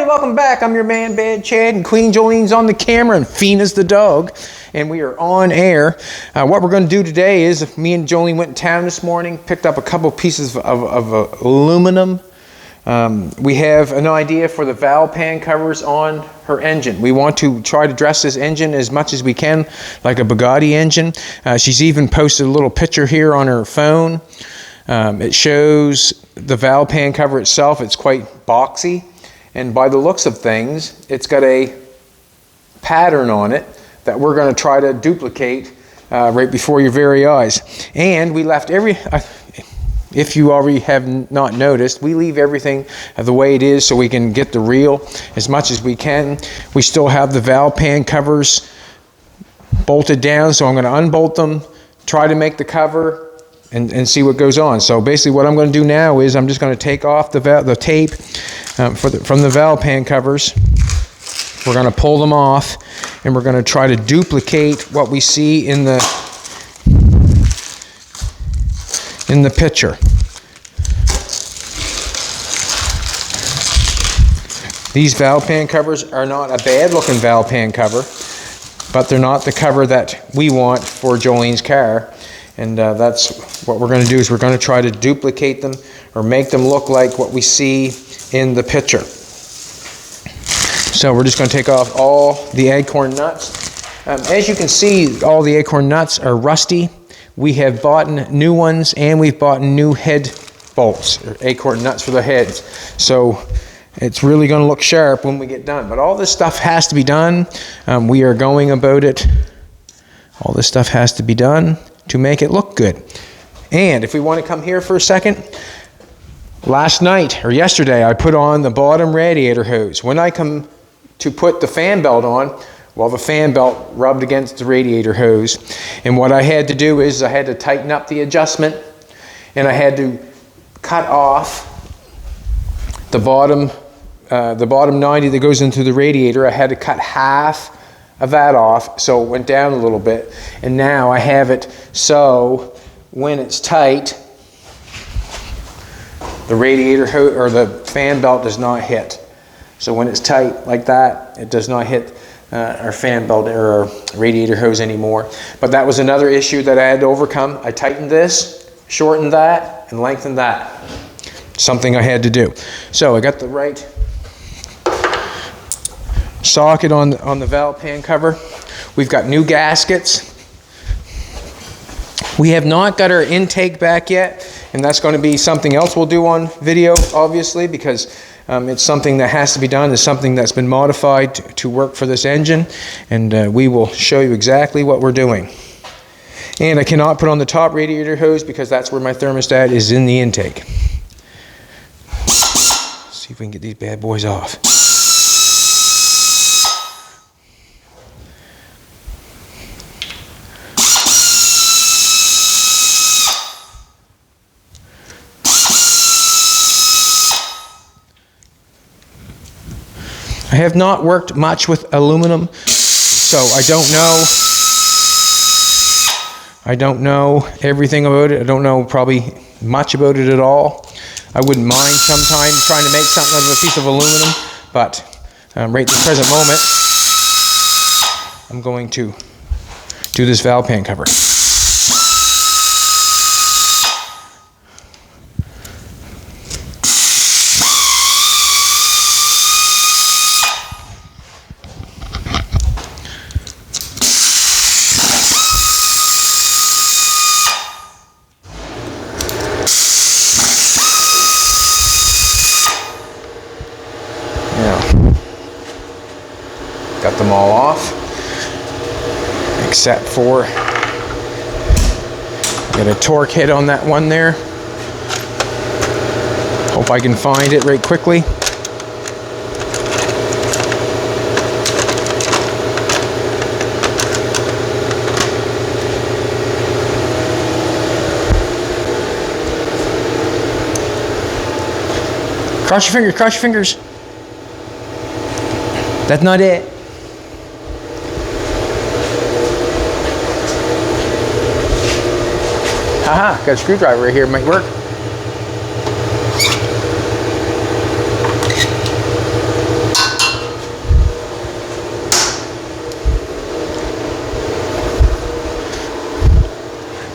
welcome back. I'm your man, Bad Chad, and Queen Jolene's on the camera, and Fina's the dog, and we are on air. What we're going to do today is, me and Jolene went in town this morning, picked up a couple pieces of aluminum. We have an idea for the valve pan covers on her engine. We want to try to dress this engine as much as we can like a Bugatti engine. She's even posted a little picture here on her phone. It shows the valve pan cover itself. It's quite boxy, and by the looks of things, it's got a pattern on it that we're going to try to duplicate right before your very eyes. And we left if you already have not noticed, we leave everything the way it is so we can get the reel as much as we can. We still have the valve pan covers bolted down, so I'm going to unbolt them, try to make the cover, and see what goes on. So basically what I'm going to do now is I'm just going to take off the tape from the valve pan covers. We're going to pull them off, and we're going to try to duplicate what we see in the picture. These valve pan covers are not a bad looking valve pan cover, but they're not the cover that we want for Jolene's car. And that's what we're going to do, is we're going to try to duplicate them or make them look like what we see in the picture. So we're just going to take off all the acorn nuts. As you can see, all the acorn nuts are rusty. We have bought new ones, and we've bought new head bolts, or acorn nuts for the heads. So it's really going to look sharp when we get done. But all this stuff has to be done. We are going about it. All this stuff has to be done to make it look good. And if we want to come here for a second, last night or yesterday I put on the bottom radiator hose. When I come to put the fan belt on, well, the fan belt rubbed against the radiator hose, and what I had to do is I had to tighten up the adjustment, and I had to cut off the bottom 90 that goes into the radiator. I had to cut half of that off, so it went down a little bit, and now I have it so when it's tight, the radiator hose or the fan belt does not hit. So when it's tight like that, it does not hit our fan belt or our radiator hose anymore. But that was another issue that I had to overcome. I tightened this, shortened that, and lengthened that. Something I had to do. So I got the right socket on the valve pan cover. We've got new gaskets. We have not got our intake back yet, and that's going to be something else we'll do on video, obviously, because it's something that has to be done. It's something that's been modified to work for this engine, and we will show you exactly what we're doing. And I cannot put on the top radiator hose because that's where my thermostat is in the intake. Let's see if we can get these bad boys off. I have not worked much with aluminum, so I don't know everything about it. I don't know probably much about it at all. I wouldn't mind sometime trying to make something out of a piece of aluminum, but right at the present moment, I'm going to do this valve pan cover. Got them all off, except for got a torque hit on that one there. Hope I can find it right quickly. Cross your fingers, cross your fingers. That's not it. Haha, got a screwdriver right here, might work.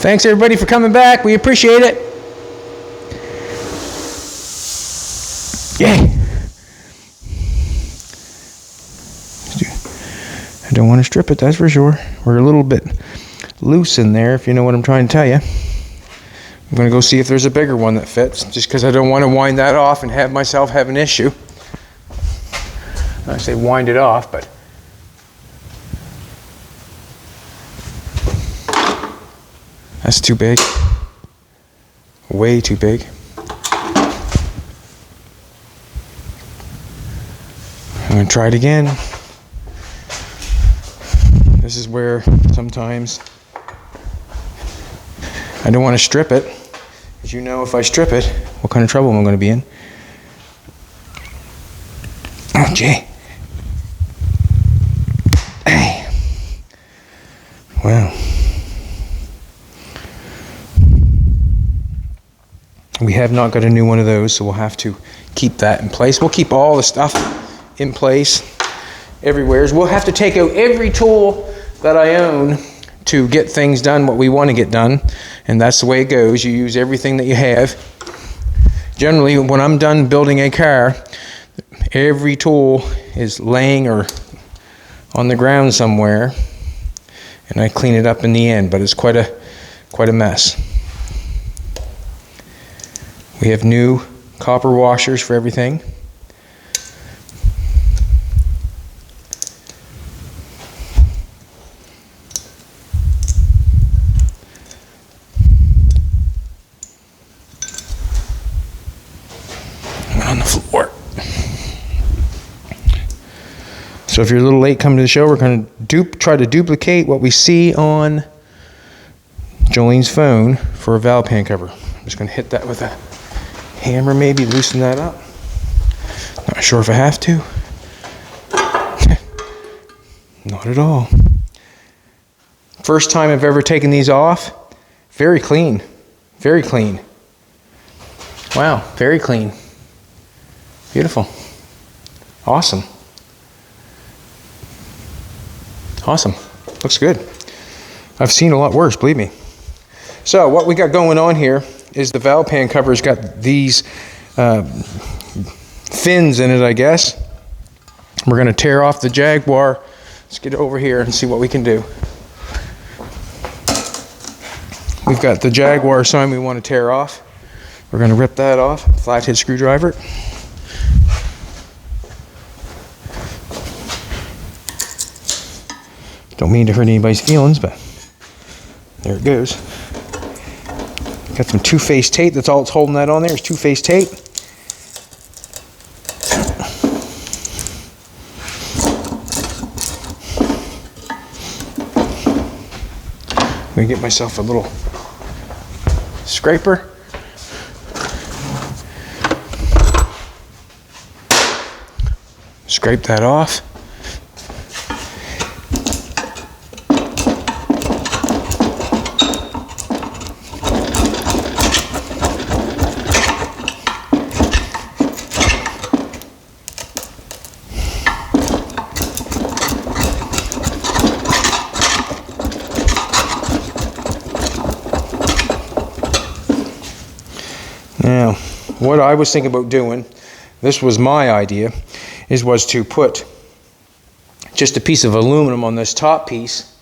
Thanks everybody for coming back. We appreciate it. Yay. I don't want to strip it, that's for sure. We're a little bit loose in there, if you know what I'm trying to tell you. I'm going to go see if there's a bigger one that fits, just because I don't want to wind that off and have myself have an issue. I say wind it off, but that's too big. Way too big. I'm going to try it again. This is where sometimes I don't want to strip it. As you know, if I strip it, what kind of trouble am I going to be in? Oh, gee. Hey. Wow. We have not got a new one of those, so we'll have to keep that in place. We'll keep all the stuff in place everywhere. We'll have to take out every tool that I own to get things done what we want to get done, and that's the way it goes. You use everything that you have. Generally, when I'm done building a car, every tool is laying or on the ground somewhere, and I clean it up in the end, but it's quite a mess. We have new copper washers for everything. On the floor. So if you're a little late coming to the show, we're going to try to duplicate what we see on Jolene's phone for a valve pan cover. I'm just going to hit that with a hammer, maybe loosen that up. Not sure if I have to. Not at all. First time I've ever taken these off. Very clean. Very clean. Wow, very clean. Beautiful. Awesome. Awesome. Looks good. I've seen a lot worse, believe me. So what we got going on here is the valve pan cover's got these fins in it, I guess. We're going to tear off the Jaguar. Let's get over here and see what we can do. We've got the Jaguar sign we want to tear off. We're going to rip that off, flathead screwdriver. Don't mean to hurt anybody's feelings, but there it goes. Got some two-face tape. That's all that's holding that on there is two-face tape. I'm gonna get myself a little scraper. Scrape that off. Now, what I was thinking about doing, this was my idea, was to put just a piece of aluminum on this top piece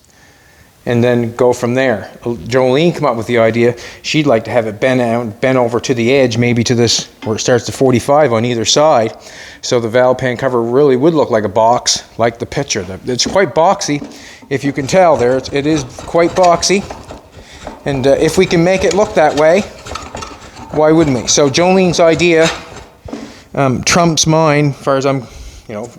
and then go from there. Jolene came up with the idea, she'd like to have it bent over to the edge, maybe to this, where it starts to 45 on either side, so the valve pan cover really would look like a box, like the picture. It's quite boxy, if you can tell there. It is quite boxy, and if we can make it look that way, why wouldn't we? So Jolene's idea trumps mine, as far as I'm,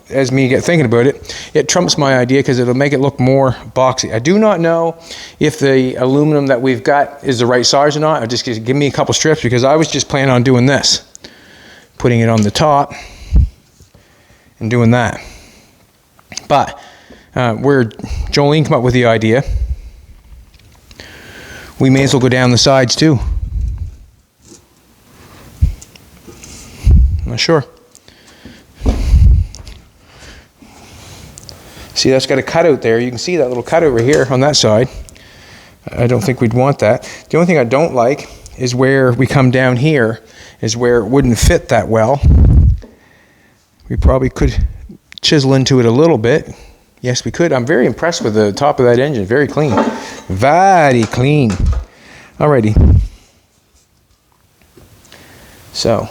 as me get thinking about it. It trumps my idea because it'll make it look more boxy. I do not know if the aluminum that we've got is the right size or not. I'll just give me a couple strips, because I was just planning on doing this, putting it on the top and doing that. But where Jolene came up with the idea, we may as well go down the sides too. Not sure. See, that's got a cutout there. You can see that little cutout right here on that side. I don't think we'd want that. The only thing I don't like is where we come down here, is where it wouldn't fit that well. We probably could chisel into it a little bit. Yes, we could. I'm very impressed with the top of that engine. Very clean. Very clean. Alrighty. So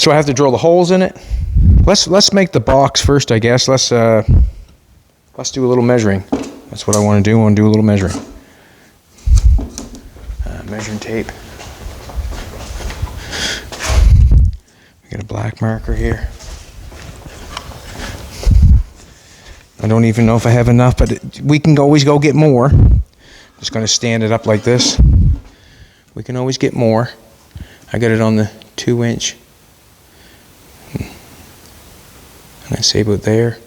I have to drill the holes in it. Let's make the box first, I guess. Let's do a little measuring. That's what I want to do. I want to do a little measuring. Measuring tape. We got a black marker here. I don't even know if I have enough, but we can always go get more. Just going to stand it up like this. We can always get more. I got it on the 2-inch. I'm going to say about there.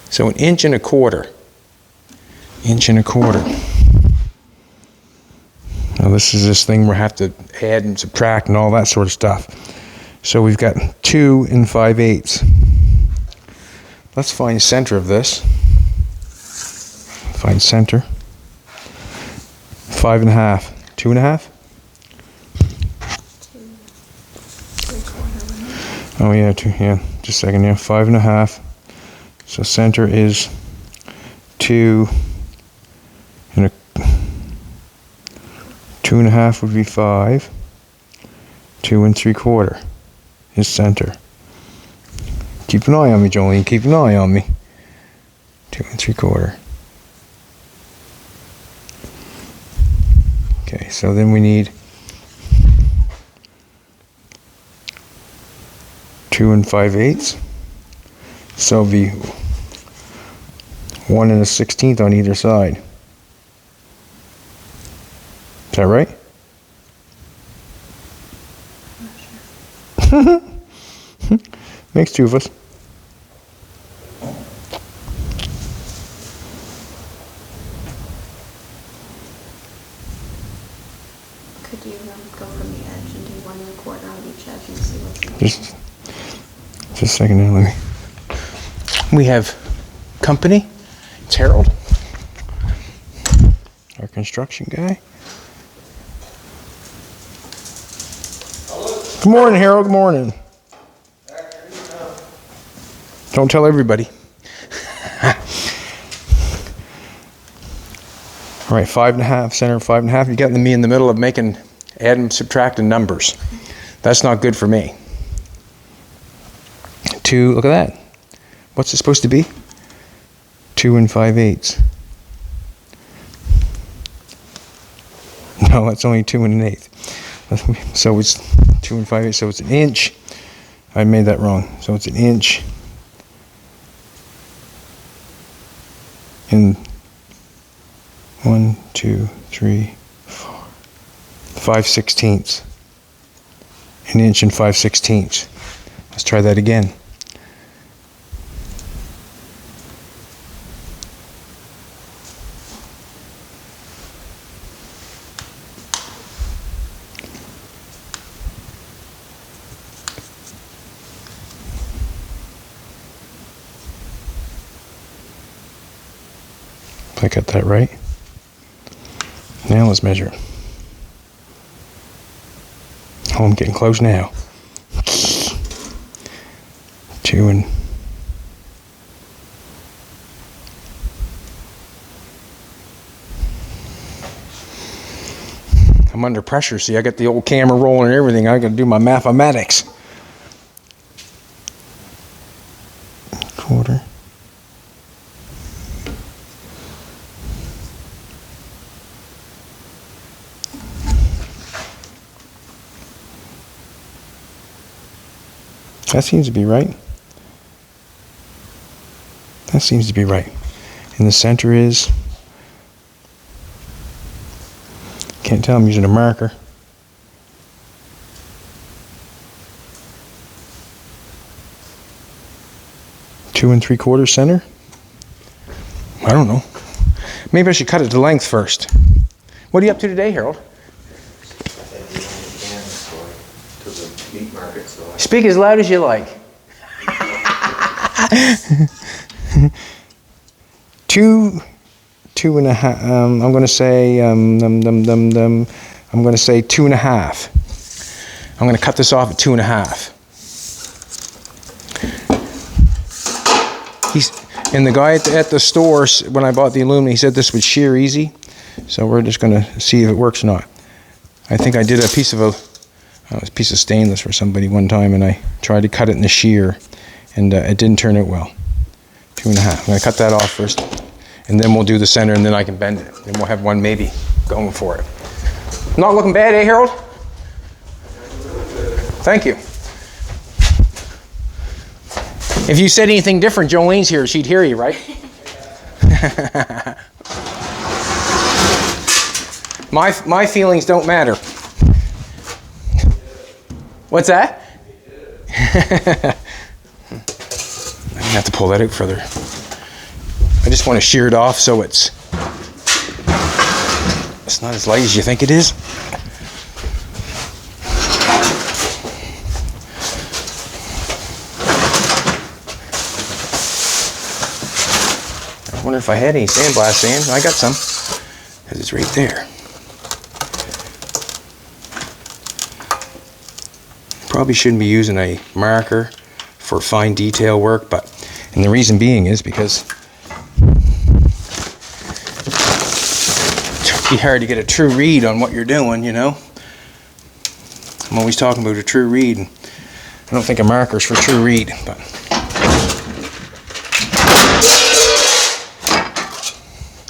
So 1.25 inches. 1.25 inches. Now this is this thing where I have to add and subtract and all that sort of stuff. So we've got 2 5/8. Let's find center of this. Find center. 5.5. 2.5? Oh yeah, 2, yeah, just a second, yeah, 5.5. So center is 2 and 2.5 would be 5. 2 3/4 is center. Keep an eye on me, Jolene. Keep an eye on me. 2 3/4. Okay, so then we need 2 5/8. So it'll be 1 1/16 on either side. Is that right? Makes 2 of us. Could you go from the edge and do 1 1/4 on each edge and see what's in Just a second now, let me. We have company. It's Harold, our construction guy. Good morning, Harold. Good morning. Don't tell everybody. All right, 5.5, center 5.5. You got me in the middle of making, adding, subtracting numbers. That's not good for me. 2, look at that. What's it supposed to be? 2 5/8. No, that's only 2 1/8. So it's 2 5/8. So it's 1 inch. I made that wrong. So it's 1 inch and 1 2 3 4 5/16. 1 inch and 5/16. Let's try that again. If I got that right. Now let's measure. Oh, I'm getting close now. 2 and I'm under pressure. See, I got the old camera rolling and everything. I got to do my mathematics. 1/4. That seems to be right. That seems to be right. And the center is, can't tell, I'm using a marker. Two and 3/4 center? I don't know. Maybe I should cut it to length first. What are you up to today, Harold? Speak as loud as you like. 2 2.5. I'm going to say I'm going to say 2.5. I'm going to cut this off at 2.5. And the guy at the store, when I bought the aluminum, he said this would shear easy. So we're just going to see if it works or not. I think I did a piece of stainless for somebody one time, and I tried to cut it in the shear, and it didn't turn out well. 2.5. I'm going to cut that off first, and then we'll do the center, and then I can bend it. And we'll have one maybe going for it. Not looking bad, eh, Harold? Thank you. If you said anything different, Jolene's here. She'd hear you, right? My feelings don't matter. What's that? I'm gonna have to pull that out further. I just want to shear it off so it's not as light as you think it is. I wonder if I had any sandblast sand. I got some, because it's right there. Probably shouldn't be using a marker for fine detail work, and the reason being is because it'd be hard to get a true read on what you're doing, you know. I'm always talking about a true read, and I don't think a marker's for true read, but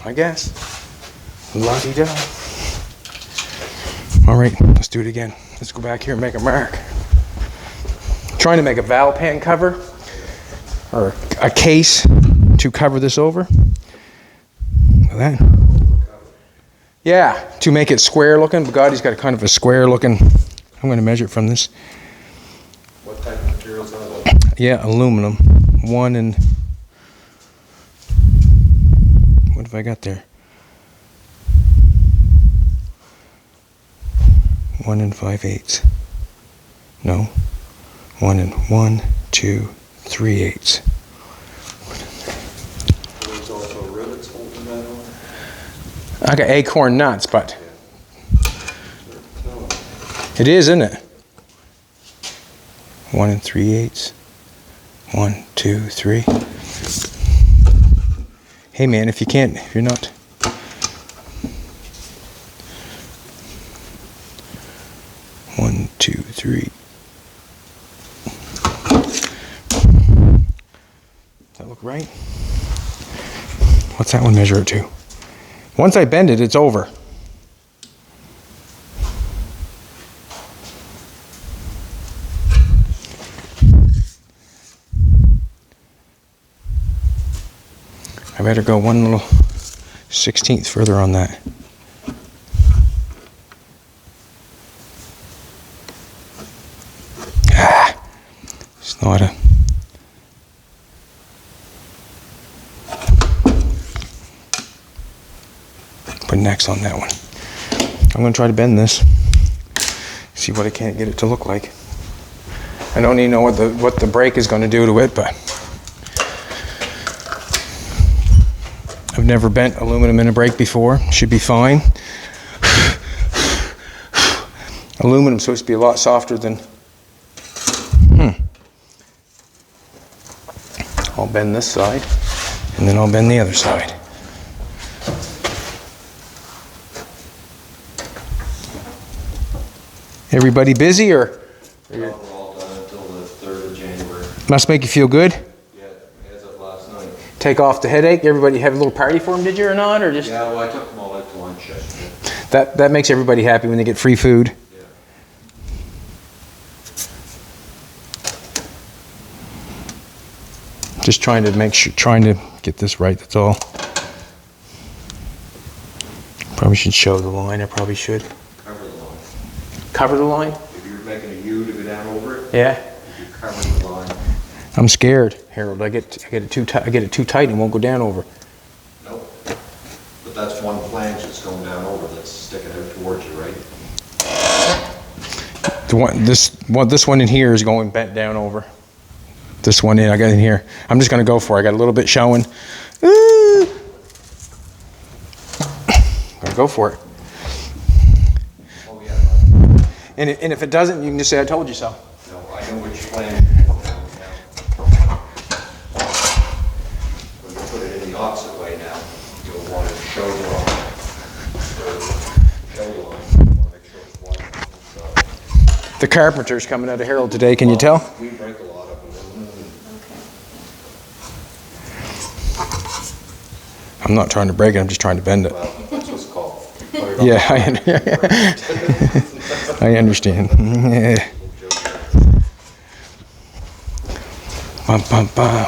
I guess. La-di-da. All right, let's do it again. Let's go back here and make a mark. Trying to make a valve pan cover or a case to cover this over. Look at that. Yeah, to make it square looking. Bugatti's got a kind of a square looking. I'm going to measure it from this. What type of materials are those? Yeah, aluminum. What have I got there? 1 5/8. No. 1 2 3/8. There's also rivets holding that on. I got acorn nuts, but it is, isn't it? 1 3/8. 1 2 3. Hey man, if you're not. One, two, three. Does that look right? What's that one measure it to? Once I bend it, it's over. I better go 1 little 16th further on that. It's not a. Put next on that one. I'm going to try to bend this. See what I can't get it to look like. I don't even know what the brake is going to do to it, but I've never bent aluminum in a brake before. Should be fine. Aluminum's supposed to be a lot softer than. I'll bend this side, and then I'll bend the other side. Everybody busy, or? We're all done until the 3rd of January. Must make you feel good? Yeah, as of last night. Take off the headache? Everybody have a little party for them, did you, or not? Or just? Yeah, well, I took them all out to lunch yesterday. That makes everybody happy when they get free food. Yeah. Just trying to get this right, that's all. Probably should show the line, I probably should. Cover the line. Cover the line? If you're making a U to go down over it, Yeah. you cover the line. I'm scared, Harold. I get it too tight and it won't go down over. Nope. But that's one flange that's going down over that's sticking out towards you, right? This one in here is going bent down over. This one I got in here. I'm just gonna go for it. I got a little bit showing. go for it. Oh, yeah. And if it doesn't, you can just say, I told you so. No, I know which flange you're going down now. When you put it in the opposite way now, you'll want to show you on, you want to make sure it's wide. The carpenter's coming out of Harold today, can you tell? We break a lot of them. I'm not trying to break it, I'm just trying to bend it. Well, that's what's called. Put it on. Yeah, I understand. Bum, bum, bum.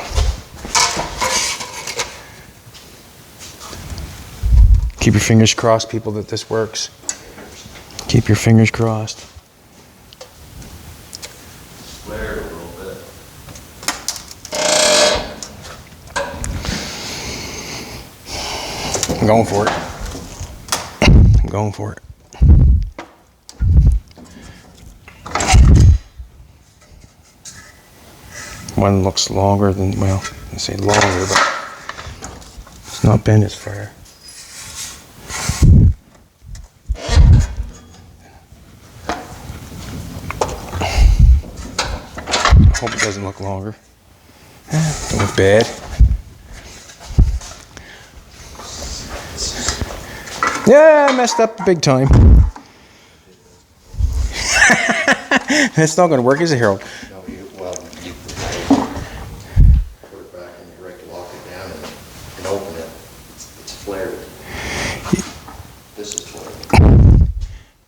Keep your fingers crossed, people, that this works. Keep your fingers crossed. Flared a little bit. I'm going for it. I'm going for it. One looks longer than, well, I say longer, but it's not bent as far. I hope it doesn't look longer. Don't look bad. Yeah, I messed up big time. It's not going to work, is it, Harold? No, you put it back in your rig, lock it down and open it. It's flared. This is flared.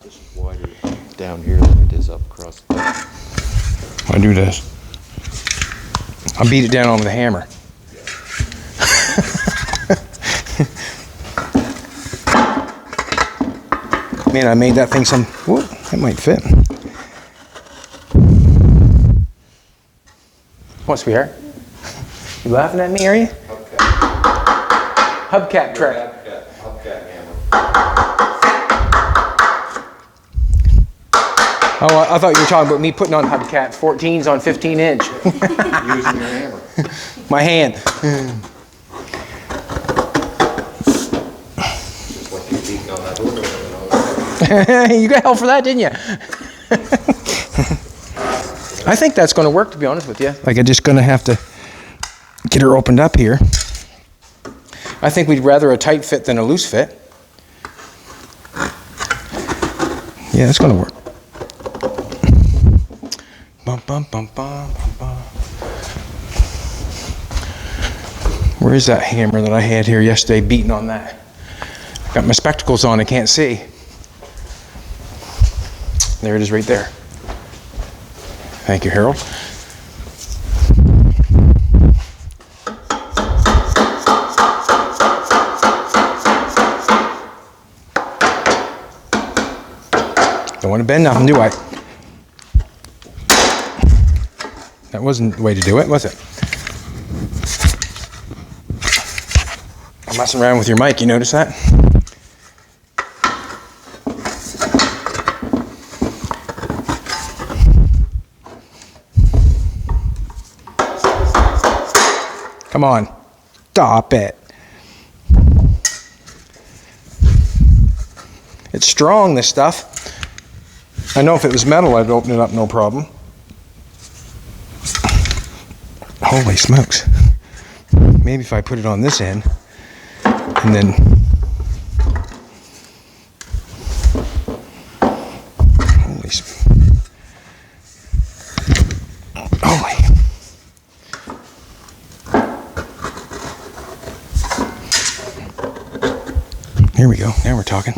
This is wider down here than it is up across the top. I do this. I beat it down on with a hammer. Man, I made that thing some. Whoa, that might fit. What, sweetheart? You laughing at me, are you? Hubcap trick. Hubcap hammer. Oh, I thought you were talking about me putting on hubcap 14s on 15-inch. Using your hammer. My hand. Just like you beating on that window. You got hell for that, didn't you? I think that's going to work, to be honest with you. Like, I'm just going to have to get her opened up here. I think we'd rather a tight fit than a loose fit. Yeah, it's going to work. Bum, bum, bum, bum, bum, bum. Where is that hammer that I had here yesterday beating on that? I got my spectacles on, I can't see. There it is right there. Thank you, Harold. Don't want to bend nothing, do I? That wasn't the way to do it, was it? I'm messing around with your mic, you notice that? Come on, stop it. It's strong, this stuff. I know if it was metal, I'd open it up no problem. Holy smokes. Maybe if I put it on this end, and then... Holy. Here we go. Now we're talking.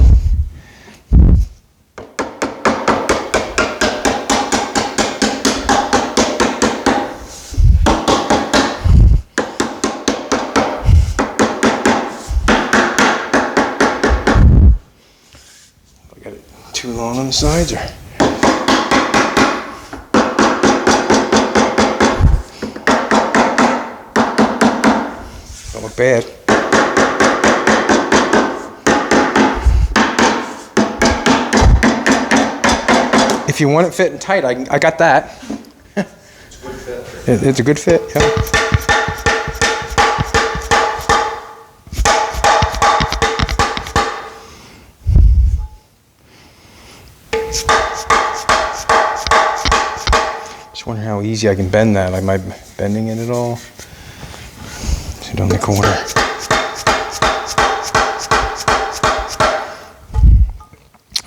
I got it too long on the sides, or? Don't look bad. If you want it fitting tight, I got that. It's a good fit. It's a good fit, yeah. Just wonder how easy I can bend that. Am I bending it at all? Sit on the corner.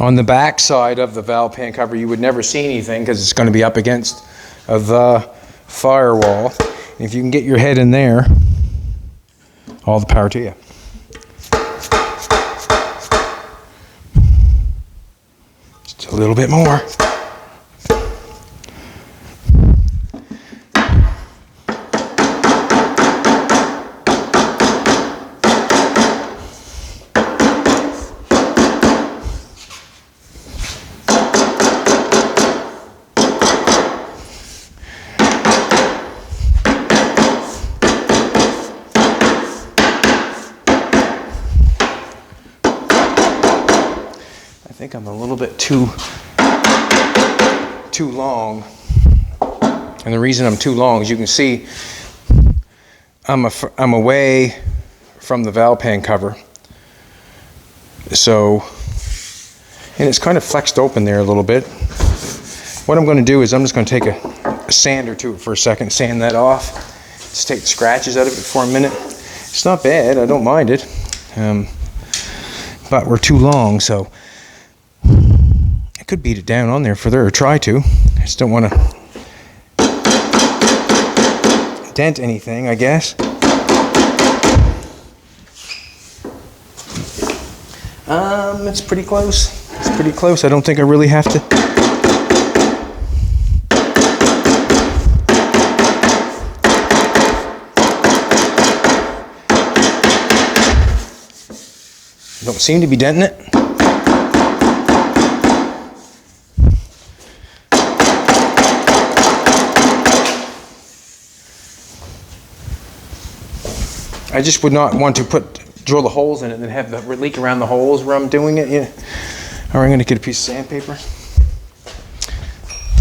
On the back side of the valve pan cover, you would never see anything because it's going to be up against the firewall. And if you can get your head in there, all the power to you. Just a little bit more. I think I'm a little bit too long, and the reason I'm too long is you can see I'm away from the valve pan cover, so, and it's kind of flexed open there a little bit. What I'm going to do is I'm just going to take a sander to it for a second, sand that off, just take the scratches out of it for a minute. It's not bad, I don't mind it, but we're too long, so I could beat it down on there further, or try to. I just don't want to dent anything, I guess. It's pretty close. It's pretty close. I don't think I really have to. Don't seem to be denting it. I just would not want to drill the holes in it and then have the leak around the holes where I'm doing it. Yeah. Or I'm going to get a piece of sandpaper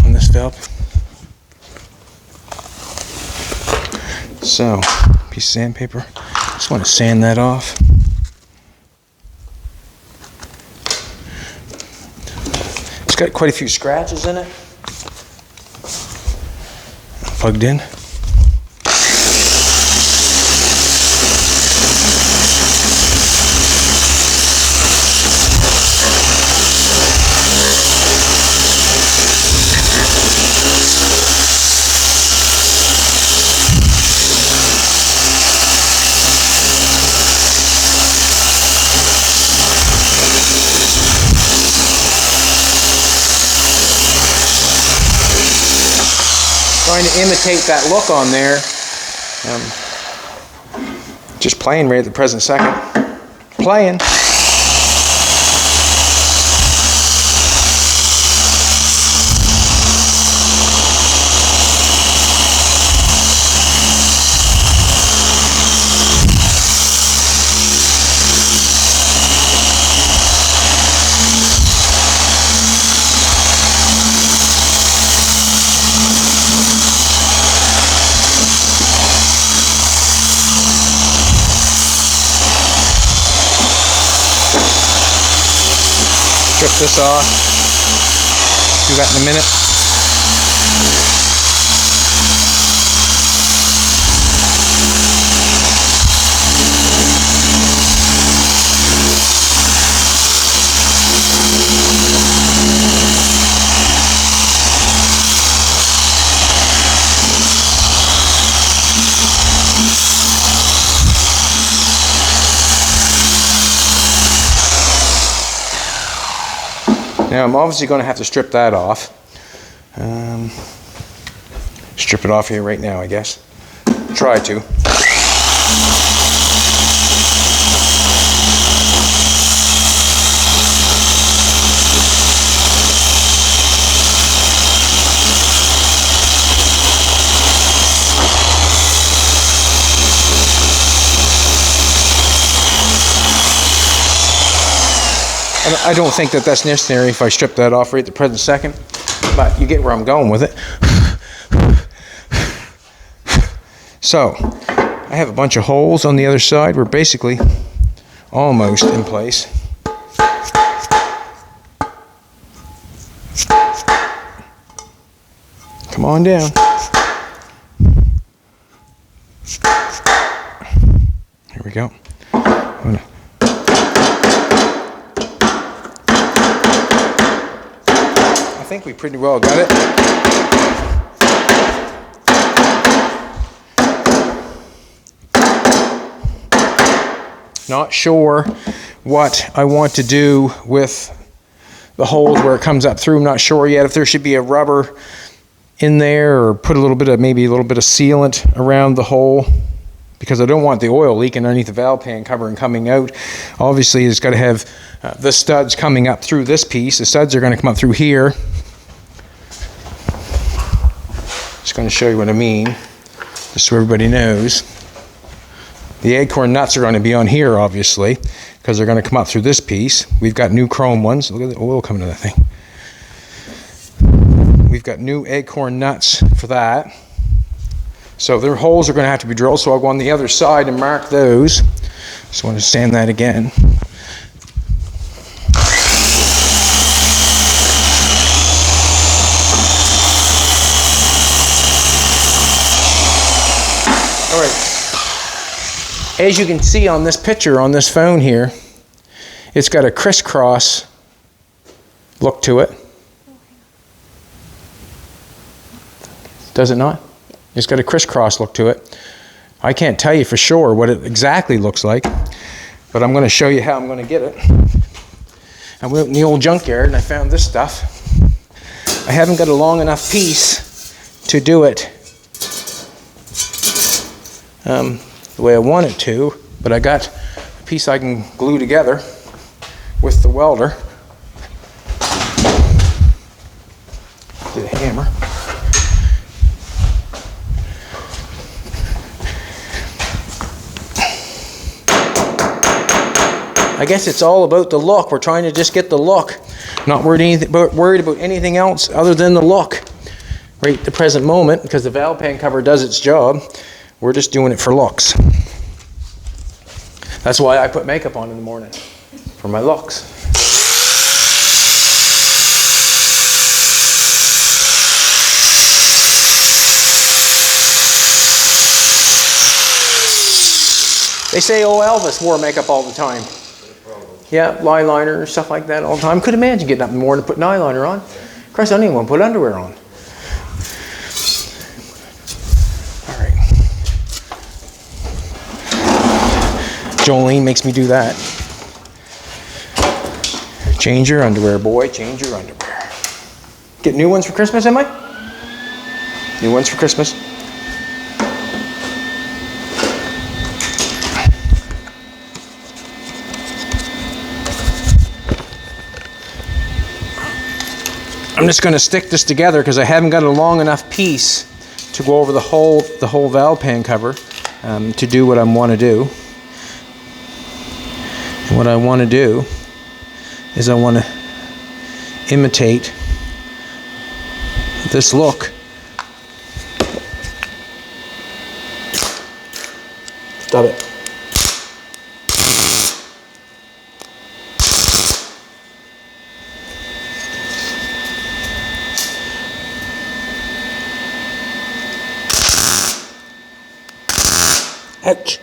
on this valve. So, piece of sandpaper. Just want to sand that off. It's got quite a few scratches in it. Plugged in. Trying to imitate that look on there. Just playing right at the present second. Playing. Strip this off. Do that in a minute. Now I'm obviously going to have to strip that off. Strip it off here right now, I guess. Try to. I don't think that that's necessary if I strip that off right at the present second, but you get where I'm going with it. So, I have a bunch of holes on the other side. We're basically almost in place. Come on down. Here we go. I think we pretty well got it. Not sure what I want to do with the holes where it comes up through. I'm not sure yet if there should be a rubber in there or put a little bit of, maybe a little bit of sealant around the hole, because I don't want the oil leaking underneath the valve pan cover and coming out. Obviously it's got to have the studs coming up through this piece. The studs are going to come up through here. Just going to show you what I mean, just so everybody knows. The acorn nuts are going to be on here, obviously, because they're going to come up through this piece. We've got new chrome ones. Look at the oil coming to that thing. We've got new acorn nuts for that. So their holes are going to have to be drilled, so I'll go on the other side and mark those. Just want to sand that again. All right. As you can see on this picture on this phone here, it's got a crisscross look to it. Does it not? It's got a crisscross look to it. I can't tell you for sure what it exactly looks like, but I'm going to show you how I'm going to get it. I went in the old junkyard and I found this stuff. I haven't got a long enough piece to do it the way I want it to, but I got a piece I can glue together with the welder. Do the hammer. I guess it's all about the look. We're trying to just get the look. Not worried about anything else other than the look. Right at the present moment, because the valve pan cover does its job, we're just doing it for looks. That's why I put makeup on in the morning, for my looks. They say, oh, Elvis wore makeup all the time. Yeah, eyeliner, stuff like that all the time. Could imagine getting up in the morning and putting eyeliner on. Christ, I don't even want to put underwear on. All right. Jolene makes me do that. Change your underwear, boy. Change your underwear. Get new ones for Christmas, am I? New ones for Christmas. I'm just going to stick this together because I haven't got a long enough piece to go over the whole valve pan cover to do what I want to do. And what I want to do is I want to imitate this look. Stop it. Ouch.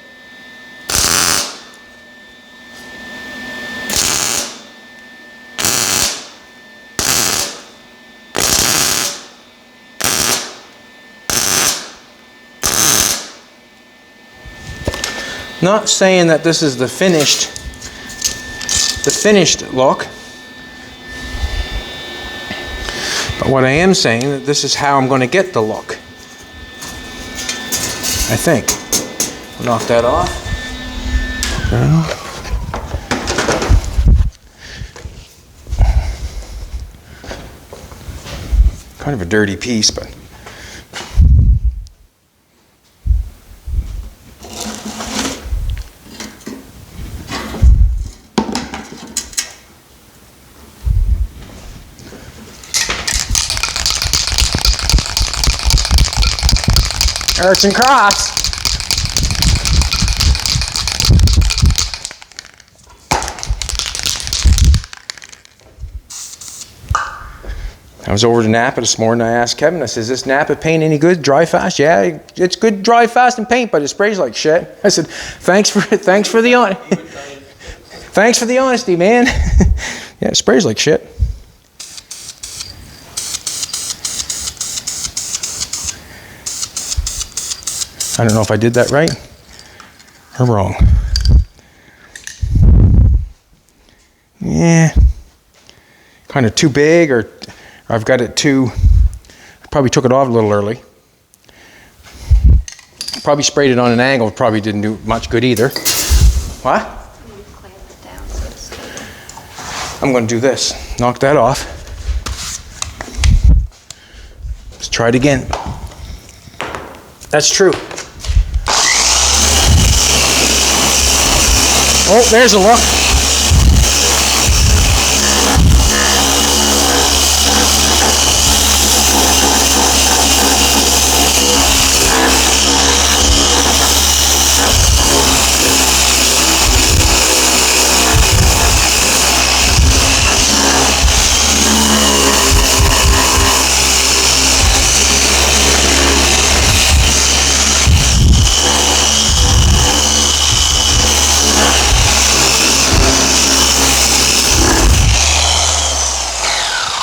Not saying that this is the finished look, but what I am saying that this is how I'm going to get the look. I think. Knock that off. Kind of a dirty piece, but arts and crafts. I was over to Napa this morning. I asked Kevin, I said, is this Napa paint any good? Dry fast? Yeah, it's good dry fast and paint, but it sprays like shit. I said, thanks for the thanks for the honesty, man. Yeah, it sprays like shit. I don't know if I did that right or wrong. Yeah, kind of too big, or I've got it too, I probably took it off a little early. Probably sprayed it on an angle, probably didn't do much good either. What? Clamp it down so it's stable. I'm going to do this, knock that off. Let's try it again. That's true. Oh, there's a look.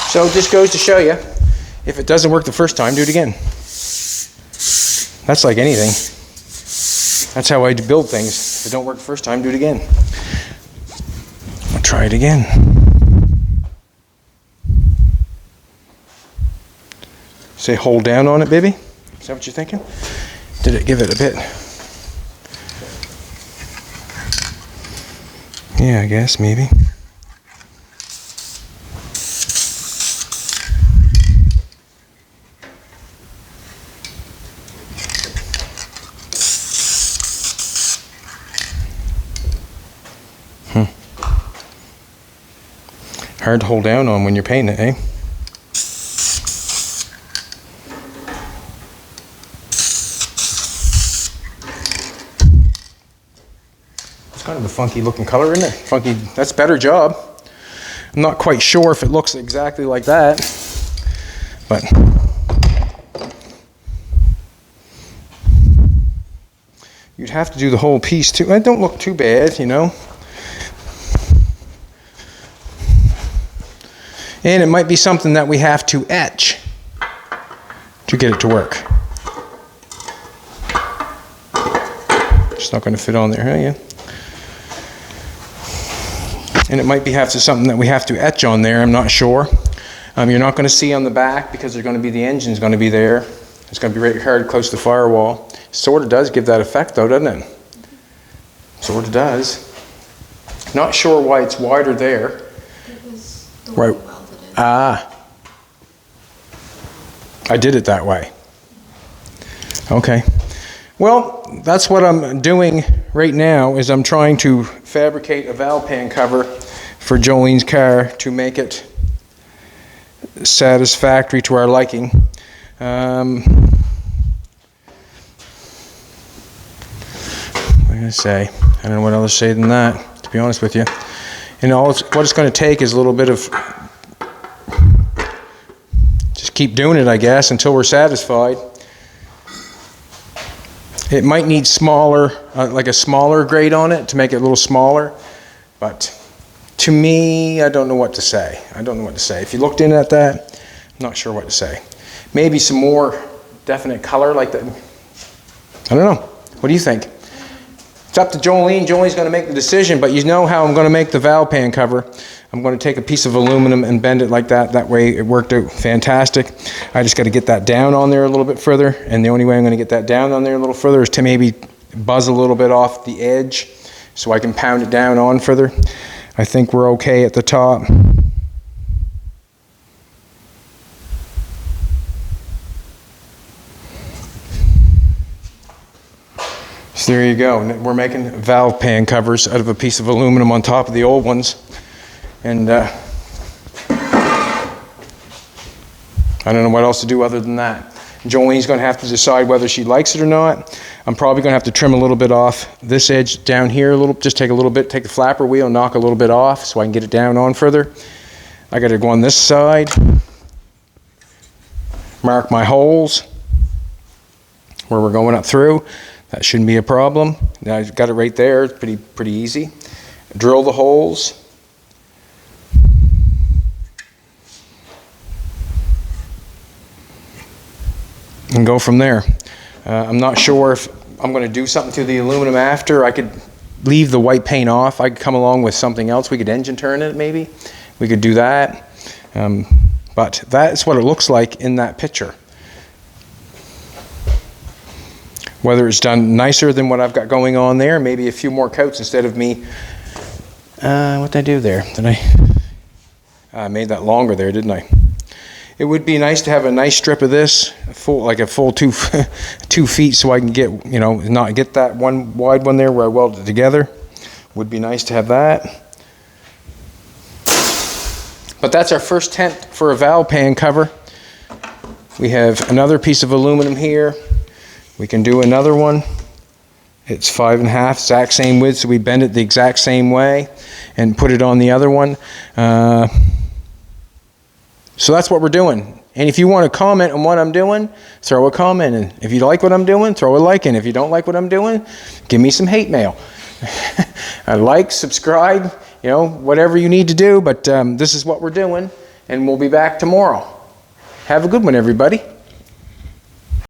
So it just goes to show you, if it doesn't work the first time, do it again. That's like anything. That's how I build things. If it don't work the first time, do it again. I'll try it again. Say hold down on it, baby. Is that what you're thinking? Did it give it a bit? Yeah, I guess, maybe. Hard to hold down on when you're painting it, eh? It's kind of a funky looking color, isn't it? Funky, that's a better job. I'm not quite sure if it looks exactly like that, but you'd have to do the whole piece too. It don't look too bad, you know. And it might be something that we have to etch to get it to work. It's not going to fit on there, huh? Yeah. And it might be something that we have to etch on there. I'm not sure. You're not going to see on the back because they're going to be, the engine's going to be there. It's going to be right hard close to the firewall. Sort of does give that effect though, doesn't it? Sort of does. Not sure why it's wider there. It was the way Right. you welded it. Ah, I did it that way. Okay. Well, that's what I'm doing right now, is I'm trying to fabricate a valve pan cover for Jolene's car to make it satisfactory to our liking. What am I going to say? I don't know what else to say than that, to be honest with you. And what it's going to take is a little bit of, just keep doing it, I guess, until we're satisfied. It might need smaller, like a smaller grade on it to make it a little smaller, but to me, I don't know what to say. I don't know what to say. If you looked in at that, I'm not sure what to say. Maybe some more definite color like that. I don't know. What do you think? It's up to Jolene. Jolene's going to make the decision, but you know how I'm going to make the valve pan cover. I'm going to take a piece of aluminum and bend it like that. That way it worked out fantastic. I just got to get that down on there a little bit further, and the only way I'm going to get that down on there a little further is to maybe buzz a little bit off the edge so I can pound it down on further. I think we're okay at the top. So there you go. We're making valve pan covers out of a piece of aluminum on top of the old ones. And I don't know what else to do other than that. Jolene's going to have to decide whether she likes it or not. I'm probably going to have to trim a little bit off this edge down here a little, just take a little bit, take the flapper wheel and knock a little bit off so I can get it down on further. I got to go on this side. mark my holes where we're going up through. That shouldn't be a problem. Now I've got it right there. It's pretty easy. Drill the holes. And go from there. I'm not sure if I'm going to do something to the aluminum after. I could leave the white paint off. I could come along with something else. We could engine turn it maybe. We could do that. But that's what it looks like in that picture. Whether it's done nicer than what I've got going on there, maybe a few more coats instead of me. What did I do there? I made that longer there, didn't I? It would be nice to have a nice strip of this, like a full 2 feet, so I can get, not get that one wide one there where I weld it together. Would be nice to have that. But that's our first tent for a valve pan cover. We have another piece of aluminum here. We can do another one. It's 5.5, exact same width, so we bend it the exact same way and put it on the other one. So that's what we're doing. And if you want to comment on what I'm doing, throw a comment in. If you like what I'm doing, throw a like in. If you don't like what I'm doing, give me some hate mail. Like, subscribe, whatever you need to do. But this is what we're doing, and we'll be back tomorrow. Have a good one, everybody.